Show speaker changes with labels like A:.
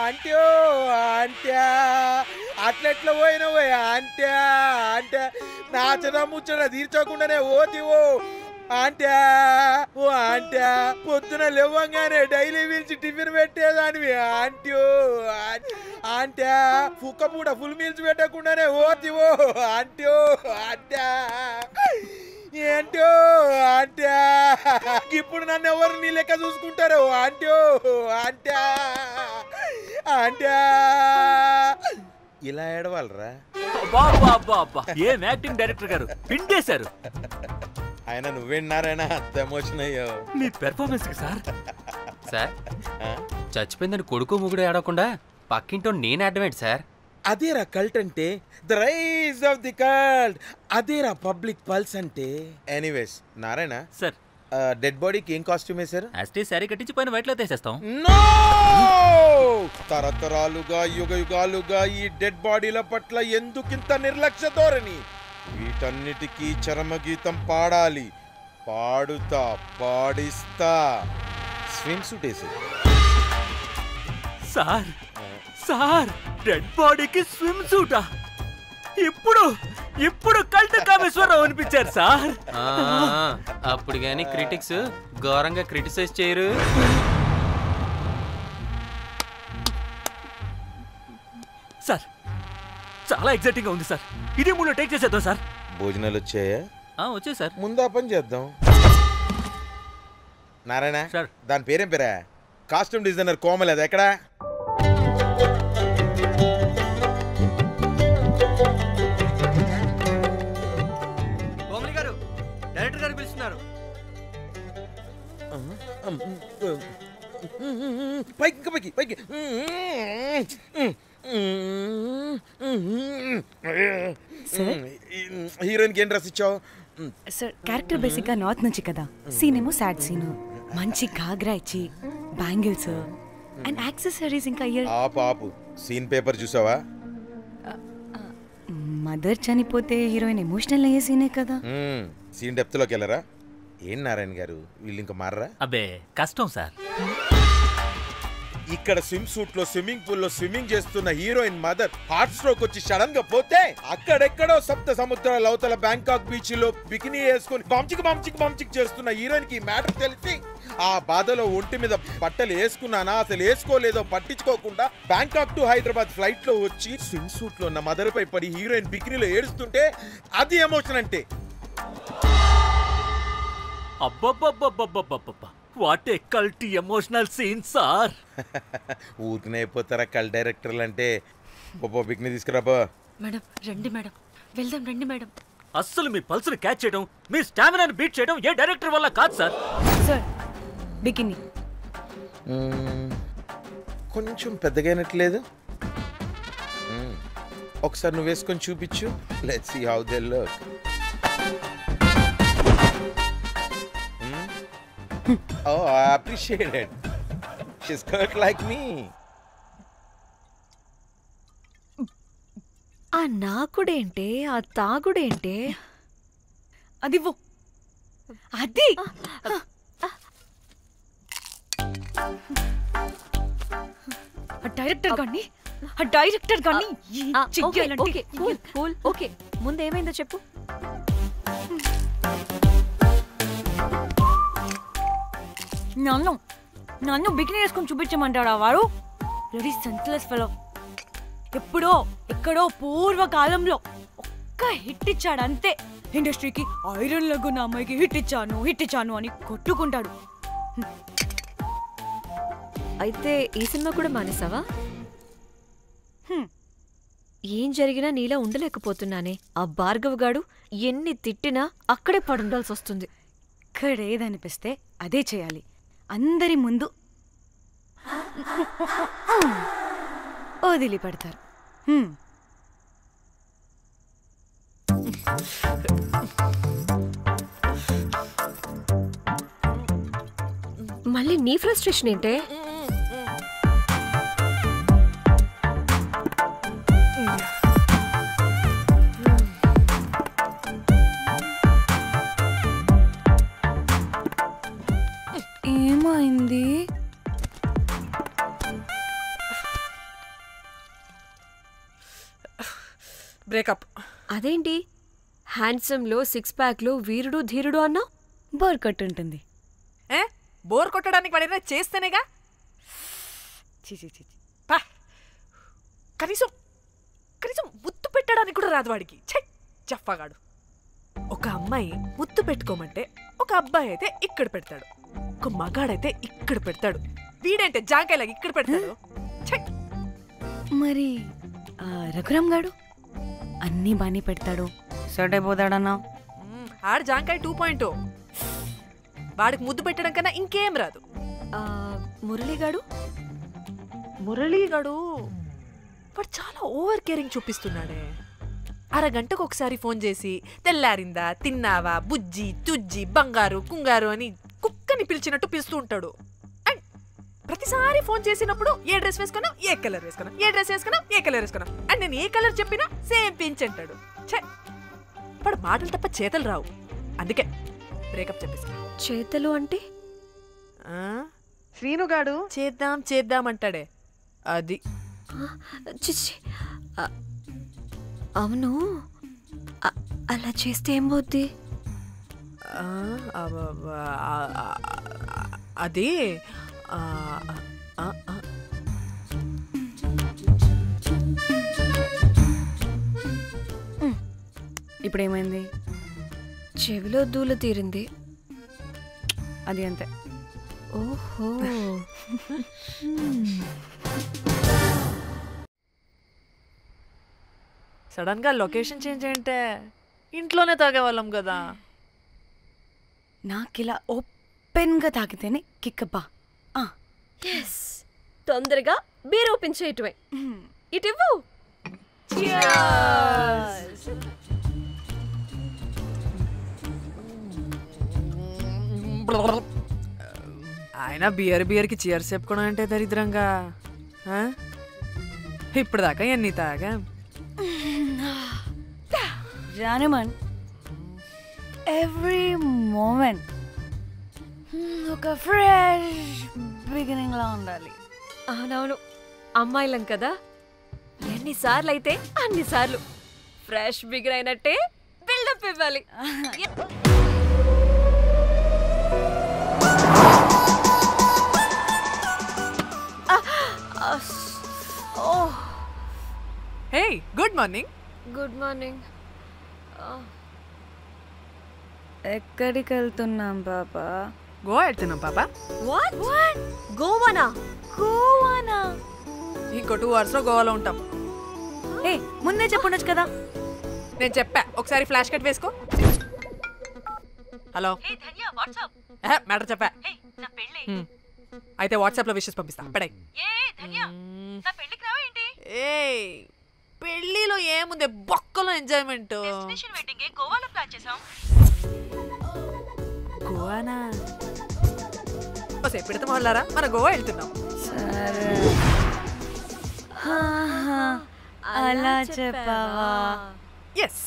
A: ఆంట్యో ఆంట్యా అట్లెట్లా పోయినవో ఆంట్యా అంటే నాచన ముచ్చట తీర్చకుండానే ఓతివో ఆంట్యా ఓ ఆంట్యా పొద్దున లేవంగానే డైలీ పిలిచి టిఫిన్ పెట్టేదానివి ఆంట్యో ఆంట్యా కుక్క పూట ఫుల్ మీల్స్ పెట్టకుండానే ఓతివో ఆంట్యో ఆంట్యా ఏంటో ఆంట్యా ఇప్పుడు నన్ను ఎవరు నీ లెక్క చూసుకుంటారు ఆంట్యో ఆంట్యా ఆంట్యా ఇలా ఏడవాలరా
B: ఏం యాక్టింగ్ డైరెక్టర్ గారు పిండేశారు
A: ఆయన నువ్వేనారాయణ అంత ఎమోషన్ అయ్యో
B: మీ పెర్ఫార్మెన్స్ సార్
C: సార్ చచ్చిపోయిందని కొడుకు ముగుడు ఏడవకుండా పక్కింటో నేను అడ్డమేంటి సార్
A: అదేరా కల్ట్ అంటే the rise of the cult అదేరా పబ్లిక్ పల్స్ అంటే ఎనీవేస్ నారాయణ
B: సార్
A: డెడ్ బాడీకి ఏం కాస్ట్యూమ్ వేశారు
B: యాస్టీ శారీ కట్టించి పైన వైట్లో తీసేస్తాం
A: నో తరతరాలుగా యుగ యుగాలుగా ఈ డెడ్ బాడీల పట్ల ఎందుకింత నిర్లక్ష్య ధోరణి వీటన్నిటికీ చరమగీతం పాడాలి పాడుతా పాడిస్తా స్విమ్ సూట్ వేసి
B: సార్ సార్ డెడ్ బాడీకి స్విమ్ సూటా ఇప్పుడు ఇప్పుడు కల్ట్ కామేశ్వరరావు అనిపించారు సార్
C: అప్పుడు గాని క్రిటిక్స్ ఘోరంగా క్రిటిసైజ్ చేయరు
B: సార్ చాలా ఎగ్జైటింగ్ గా ఉంది సార్ ఇది ముందు టేక్ చేసేద్దాం సార్
A: భోజనాలు వచ్చాయా
B: వచ్చాయి సార్
A: ముందు ఆ పని చేద్దాం నారాయణ
B: సార్
A: దాని పేరేం పేరా కాస్ట్యూమ్ డిజైనర్ కోమల్ అది ఎక్కడా
D: కోమలి గారు డైరెక్టర్ గారు పిలుస్తున్నారు
A: పైకి పైకి పైకి హీరోయిన్కి ఏం డ్రెస్ ఇచ్చావు
E: సార్ క్యారెక్టర్ బేసిక్ గా నార్త్ నుంచి కదా సీన్ ఏమో సాడ్ సీన్ మంచి ఘాగ్రా ఇచ్చి బ్యాంగిల్స్ అండ్ యాక్సెసరీస్ ఇంకా
A: ఆపు సీన్ పేపర్ చూసావా
E: మదర్ చనిపోతే హీరోయిన్ ఎమోషనల్ అయ్యే సీనే కదా
A: సీన్ డెప్త్ లోకి వెళ్ళరా ఏం నారాయణ గారు వీళ్ళు ఇంకా మారరా
B: అబ్బే కష్టం సార్
A: ఇక్కడ స్విమ్ సూట్ లో స్విమ్మింగ్ పూల్ లో స్విమ్మింగ్ చేస్తున్న హీరోయిన్ మదర్ హార్ట్ స్ట్రోక్ వచ్చి సడన్ గా పోతే అక్కడెక్కడో సప్త సముద్రాల అవతల బ్యాంకాక్ బీచ్ లో బికినీ వేసుకుని బంచిక్ చేస్తున్న హీరోయిన్ కి మ్యాటర్ తెలిసి ఆ బాధలో ఒంటి మీద బట్టలు వేసుకున్నానా అసలు వేసుకోలేదో పట్టించుకోకుండా బ్యాంకాక్ టు హైదరాబాద్ ఫ్లైట్ లో వచ్చి స్విమ్ సూట్ లో ఉన్న మదర్ పై పడి హీరోయిన్ బికినీలో ఏడుస్తుంటే అది ఎమోషన్ అంటే
B: అబ్బబ్బబ్బబ్బబ్బబ్బబ్బా what a cult emotional scene sir
A: ఊరికనే అయిపోతారా కల్ డైరెక్టర్లు అంటే బికినీ తీసుకురాబో
F: మేడం రండి మేడం వెళ్దాం రండి మేడం
B: అస్సలు మీ పల్స్ని క్యాచ్ చేయడం మీ స్టామినాని బీట్ చేయడం ఏ డైరెక్టర్ వల్ల కాదు సార్
E: సార్ బికినీ
A: కొంచెం పెద్దగైనట్లేదు ఒకసారి నువ్వు వేసుకొని చూపించు let's see how they look Oh, I appreciate it. She's cut like me.
F: ఆ నాకుడేంటే ఆ తాగుడేంటే
E: అది అది డైరెక్టర్ గాని
F: ఓకే ముందేమైందో చెప్పు
E: నన్ను బికినీ వేసుకొని చూపించమంటాడా వాడు వెరీ సెన్స్లెస్ ఫెలో ఎక్కడో పూర్వకాలంలో ఒక్క హిట్ ఇచ్చాడు అంతే ఇండస్ట్రీకి ఐరన్ లెగ్ అమ్మాయికి హిట్ ఇచ్చాను అని కొట్టుకుంటాడు
F: అయితే ఈ సినిమా కూడా మానేసావా ఏం జరిగినా నీలా ఉండలేకపోతున్నానే ఆ భార్గవ్ గాడు ఎన్ని తిట్టినా అక్కడే పడుండాల్సి వస్తుంది
E: ఇక్కడేదనిపిస్తే అదే చేయాలి అందరి ముందు వదిలిపెడతారు
F: మళ్ళీ నీ ఫ్రస్ట్రేషన్ ఏంటే
E: ఏమైంది
G: బ్రేకప్.
F: అదేంటి హ్యాండ్సమ్లో 6 ప్యాక్లో వీరుడు ధీరుడు అన్నా?
E: బోర్ కొట్టుంటుంది.
G: ఏ బోర్ కొట్టడానికి వాడైనా చేస్తేనేగా. పా. కనీసం కనీసం ముద్దు పెట్టడానికి కూడా రాదు వాడికి. ఛై జఫ్ఫాగాడు. ఒక అమ్మాయి ముద్దు పెట్టుకోమంటే ఒక అబ్బాయి అయితే ఇక్కడ పెడతాడు, ఒక మగాడైతే ఇక్కడ పెడతాడు. వీడంటే జాంకాయలాగా ఇక్కడ పెడతాడు. ఛై.
E: మరి రఘురామ్ గాడు అన్నీ బాగానే పెడతాడు, సెట్ అయిపోతాడన్నా.
G: ఆడు జాంకాయ 2.0. వాడికి ముద్దు పెట్టడం కన్నా ఇంకేం రాదు.
F: మురళీగాడు
G: మురళీగాడు వాడు చాలా ఓవర్ కేరింగ్ చూపిస్తున్నాడే. అరగంటకు ఒకసారి ఫోన్ చేసి తెల్లారిందా, తిన్నావా, బుజ్జి తుజ్జి, బంగారు కుంగారు అని కుక్కని పిలిచినట్టు పిలుస్తూ ఉంటాడు. అండ్ ప్రతిసారి ఫోన్ చేసినప్పుడు ఏ డ్రెస్ వేసుకున్నా, ఏ కలర్ వేసుకున్నా, ఏ డ్రెస్ వేసుకున్నా, ఏ కలర్ వేసుకున్నా, అండ్ నేను ఏ కలర్ చెప్పినా సేమ్ పించ్ అంటాడు. ఛే, వాడు మాటలు తప్ప చేతలు రావు. అందుకే బ్రేకప్ చెప్పేసి.
F: చేతలు అంటే
G: శ్రీనుగాడు చేద్దాం చేద్దాం అంటాడే అది.
F: చిచ్చి అవును, అలా చేస్తే ఏం పోద్ది?
G: అది
E: ఇప్పుడేమైంది?
F: చెవిలో దూల తీరింది.
E: అది అంతే.
F: ఓహో.
G: సడన్ గా లొకేషన్ చేంజ్ అంటే ఇంట్లోనే తాగేవాళ్ళం కదా.
E: నాకిలా ఓపెన్గా తాగితేనే కిక్కబ్బా.
F: ఎస్, తొందరగా బీర్ ఓపెన్ చేయటమే. ఇటివ్వు.
G: ఆయన బియర్కి చీర్స్ చెప్పుకోవడం అంటే దరిద్రంగా. ఇప్పుడు దాకా ఎన్ని తాగా
E: జానమన్, ఎవ్రీ మూమెంట్ ఒక ఫ్రెష్ బిగినింగ్ లా ఉండాలి.
F: అవునవును, అమ్మాయిలం కదా, ఎన్నిసార్లు అయితే అన్నిసార్లు ఫ్రెష్ బిగిన్ అయినట్టే బిల్డప్ ఇవ్వాలి.
G: హే, గుడ్ మార్నింగ్.
F: Good morning.
E: ఎక్కడికి వెళ్తున్నాం పాపా?
G: గోవా వెళ్తున్నాం పాపా.
F: వాట్? గోవానా?
E: గోవానా?
G: ఇంకో 2 hours లో గోవాలో ఉంటాం.
E: ఏ ముందే చెప్పుండొచ్చు కదా.
G: నేను చెప్పా, ఒకసారి ఫ్లాష్ కట్ వేసుకో. హలో మ్యాటర్ చెప్పా. అయితే వాట్సాప్ లో విషెస్ పంపిస్తా. పడాయి. ఏ పెళ్లిలో ఏముంది, బొక్కలో ఎంజాయ్మెంట్. గోవానా? పెడితే మొదలారా, మన గోవా వెళ్తున్నాం.
E: సరే, అలా చెప్పావా?
G: ఎస్.